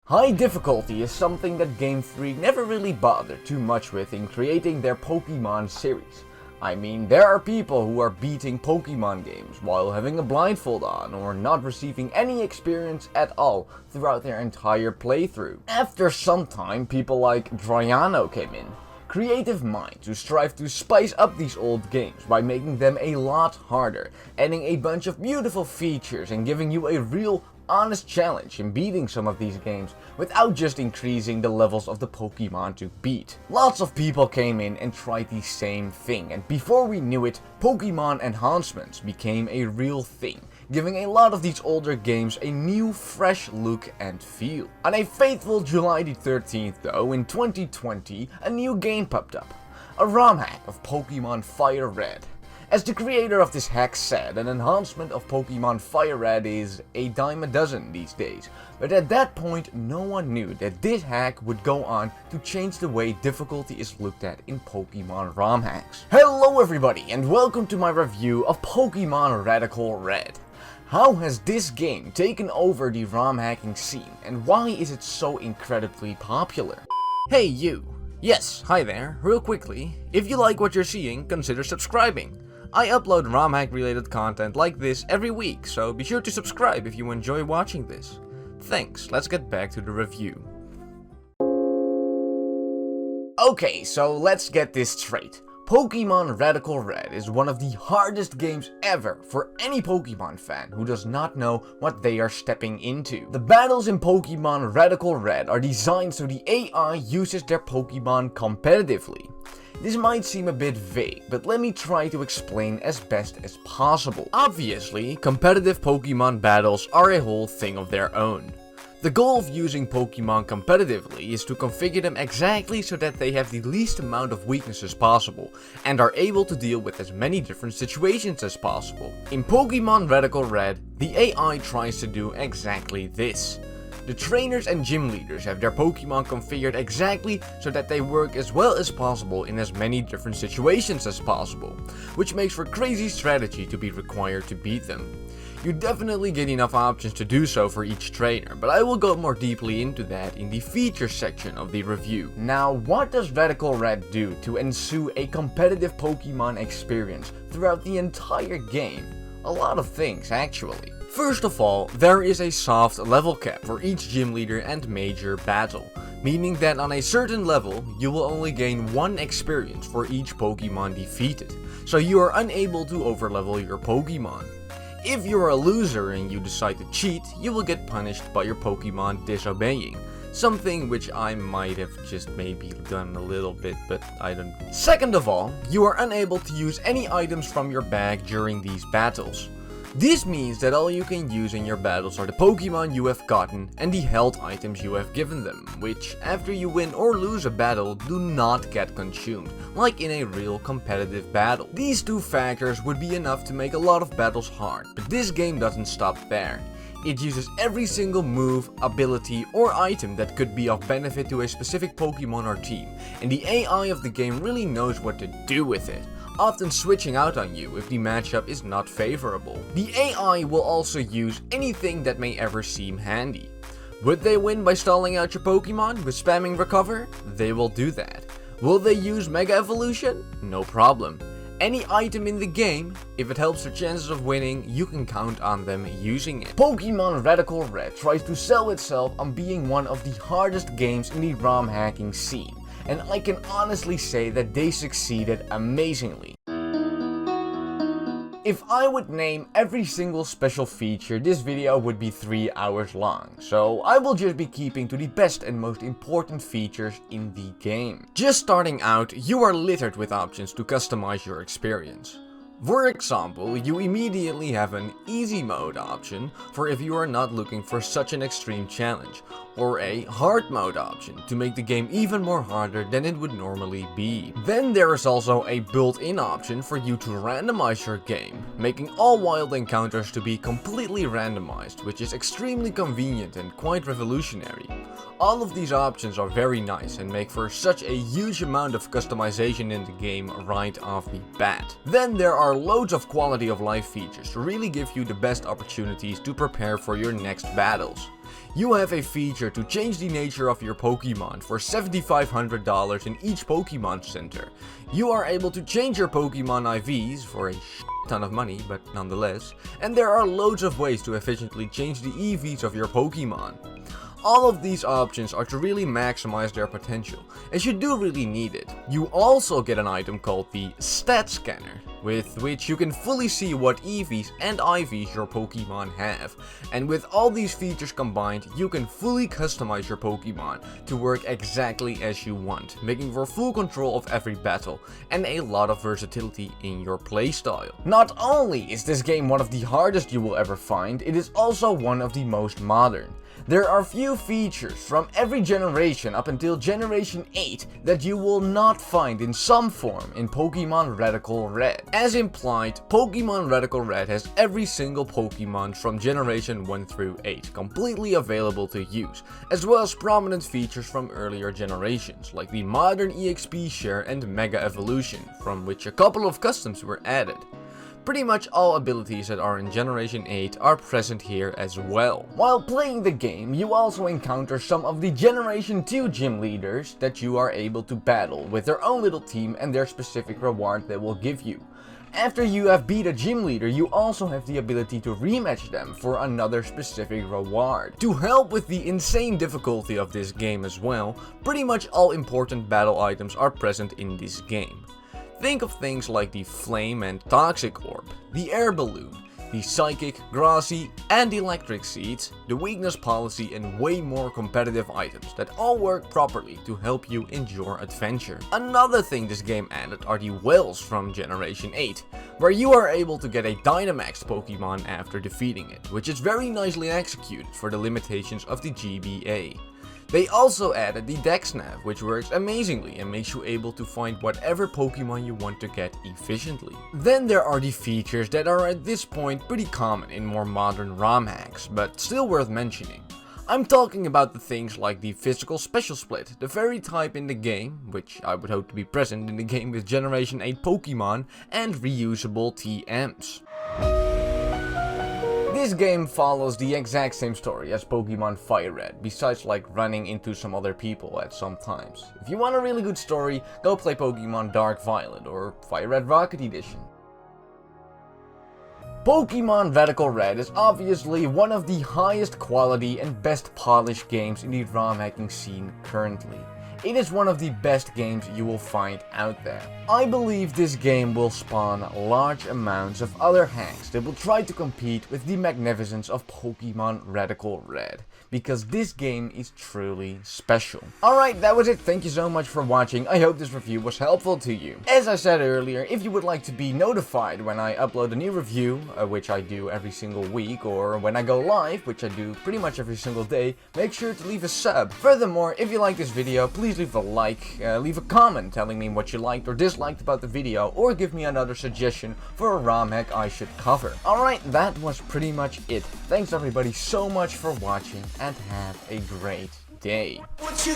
High difficulty is something that Game Freak never really bothered too much with in creating their Pokemon series. I mean, there are people who are beating Pokemon games while having a blindfold on or not receiving any experience at all throughout their entire playthrough. After some time, people like Drayano came in. Creative minds who strive to spice up these old games by making them a lot harder, adding a bunch of beautiful features and giving you a real honest challenge in beating some of these games without just increasing the levels of the Pokemon to beat. Lots of people came in and tried the same thing, and before we knew it, Pokemon enhancements became a real thing, giving a lot of these older games a new fresh look and feel. On a fateful July the 13th though, in 2020, a new game popped up, a ROM hack of Pokemon Fire Red. As the creator of this hack said, an enhancement of Pokemon Fire Red is a dime a dozen these days, but at that point no one knew that this hack would go on to change the way difficulty is looked at in Pokemon Romhacks. Hello everybody and welcome to my review of Pokemon Radical Red. How has this game taken over the ROM hacking scene and why is it so incredibly popular? Hey you! Yes, hi there, real quickly, if you like what you're seeing, consider subscribing. I upload ROM hack related content like this every week, so be sure to subscribe if you enjoy watching this. Thanks, let's get back to the review. Okay, so let's get this straight. Pokemon Radical Red is one of the hardest games ever for any Pokemon fan who does not know what they are stepping into. The battles in Pokemon Radical Red are designed so the AI uses their Pokemon competitively. This might seem a bit vague, but let me try to explain as best as possible. Obviously, competitive Pokemon battles are a whole thing of their own. The goal of using Pokemon competitively is to configure them exactly so that they have the least amount of weaknesses possible, and are able to deal with as many different situations as possible. In Pokemon Radical Red, the AI tries to do exactly this. The trainers and gym leaders have their Pokemon configured exactly so that they work as well as possible in as many different situations as possible, which makes for crazy strategy to be required to beat them. You definitely get enough options to do so for each trainer, but I will go more deeply into that in the features section of the review. Now, what does Radical Red do to ensue a competitive Pokemon experience throughout the entire game? A lot of things, actually. First of all, there is a soft level cap for each gym leader and major battle, meaning that on a certain level, you will only gain one experience for each Pokemon defeated, so you are unable to overlevel your Pokemon. If you're a loser and you decide to cheat, you will get punished by your Pokemon disobeying, something which I might have just maybe done a little bit, but I don't. Second of all, you are unable to use any items from your bag during these battles. This means that all you can use in your battles are the Pokemon you have gotten and the health items you have given them, which, after you win or lose a battle, do not get consumed, like in a real competitive battle. These two factors would be enough to make a lot of battles hard, but this game doesn't stop there. It uses every single move, ability, or item that could be of benefit to a specific Pokemon or team, and the AI of the game really knows what to do with it, often switching out on you if the matchup is not favorable. The AI will also use anything that may ever seem handy. Would they win by stalling out your Pokemon with spamming recover? They will do that. Will they use Mega Evolution? No problem. Any item in the game, if it helps their chances of winning, you can count on them using it. Pokemon Radical Red tries to sell itself on being one of the hardest games in the ROM hacking scene, and I can honestly say that they succeeded amazingly. If I would name every single special feature, this video would be 3 hours long, so I will just be keeping to the best and most important features in the game. Just starting out, you are littered with options to customize your experience. For example, you immediately have an easy mode option for if you are not looking for such an extreme challenge, or a hard mode option to make the game even more harder than it would normally be. Then there is also a built-in option for you to randomize your game, making all wild encounters to be completely randomized, which is extremely convenient and quite revolutionary. All of these options are very nice and make for such a huge amount of customization in the game right off the bat. Then there are are loads of quality of life features to really give you the best opportunities to prepare for your next battles. You have a feature to change the nature of your Pokemon for $7,500 in each Pokemon Center. You are able to change your Pokemon IVs for a ton of money, but nonetheless, and there are loads of ways to efficiently change the EVs of your Pokemon. All of these options are to really maximize their potential, as you do really need it. You also get an item called the Stat Scanner, with which you can fully see what EVs and IVs your Pokemon have. And with all these features combined, you can fully customize your Pokemon to work exactly as you want, making for full control of every battle and a lot of versatility in your playstyle. Not only is this game one of the hardest you will ever find, it is also one of the most modern. There are few features from every generation up until Generation 8 that you will not find in some form in Pokemon Radical Red. As implied, Pokemon Radical Red has every single Pokemon from Generation 1 through 8 completely available to use, as well as prominent features from earlier generations, like the modern EXP share and Mega Evolution, from which a couple of customs were added. Pretty much all abilities that are in Generation 8 are present here as well. While playing the game, you also encounter some of the Generation 2 gym leaders that you are able to battle with their own little team and their specific reward they will give you. After you have beat a gym leader, you also have the ability to rematch them for another specific reward. To help with the insane difficulty of this game as well, pretty much all important battle items are present in this game. Think of things like the Flame and Toxic Orb, the Air Balloon, the Psychic, Grassy, and Electric Seeds, the Weakness Policy, and way more competitive items that all work properly to help you in your adventure. Another thing this game added are the Wells from Generation 8, where you are able to get a Dynamax Pokemon after defeating it, which is very nicely executed for the limitations of the GBA. They also added the Dex Nav, which works amazingly and makes you able to find whatever Pokemon you want to get efficiently. Then there are the features that are at this point pretty common in more modern Romhacks, but still worth mentioning. I'm talking about the things like the Physical Special Split, the very type in the game, which I would hope to be present in the game with Generation 8 Pokemon, and reusable TMs. This game follows the exact same story as Pokemon Fire Red, besides like running into some other people at some times. If you want a really good story, go play Pokemon Dark Violet or Fire Red Rocket Edition. Pokemon Radical Red is obviously one of the highest quality and best polished games in the ROM hacking scene currently. It is one of the best games you will find out there. I believe this game will spawn large amounts of other hacks that will try to compete with the magnificence of Pokemon Radical Red, because this game is truly special. Alright, that was it. Thank you so much for watching. I hope this review was helpful to you. As I said earlier, if you would like to be notified when I upload a new review, which I do every single week, or when I go live, which I do pretty much every single day, make sure to leave a sub. Furthermore, if you like this video, please leave a like, leave a comment telling me what you liked or disliked about the video, or give me another suggestion for a ROM hack I should cover. Alright, that was pretty much it. Thanks everybody so much for watching, and have a great day. What you